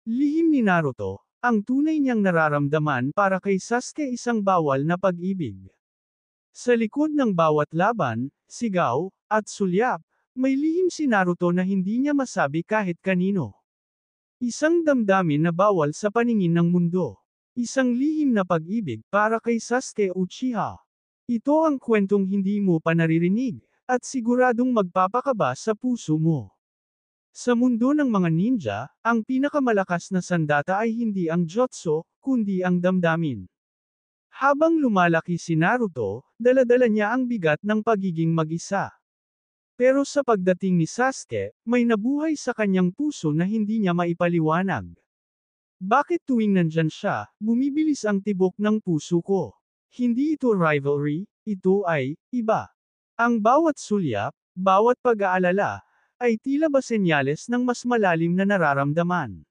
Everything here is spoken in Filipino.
Lihim ni Naruto, ang tunay niyang nararamdaman para kay Sasuke isang bawal na pag-ibig. Sa likod ng bawat laban, sigaw, at sulyap, may lihim si Naruto na hindi niya masabi kahit kanino. Isang damdamin na bawal sa paningin ng mundo. Isang lihim na pag-ibig para kay Sasuke Uchiha. Ito ang kwentong hindi mo pa naririnig, at siguradong magpapakaba sa puso mo. Sa mundo ng mga ninja, ang pinakamalakas na sandata ay hindi ang jutsu, kundi ang damdamin. Habang lumalaki si Naruto, dala-dala niya ang bigat ng pagiging mag-isa. Pero sa pagdating ni Sasuke, may nabuhay sa kanyang puso na hindi niya maipaliwanag. Bakit tuwing nandyan siya, bumibilis ang tibok ng puso ko? Hindi ito rivalry, ito ay iba. Ang bawat sulyap, bawat pag-aalala, ay tila ba senyales ng mas malalim na nararamdaman.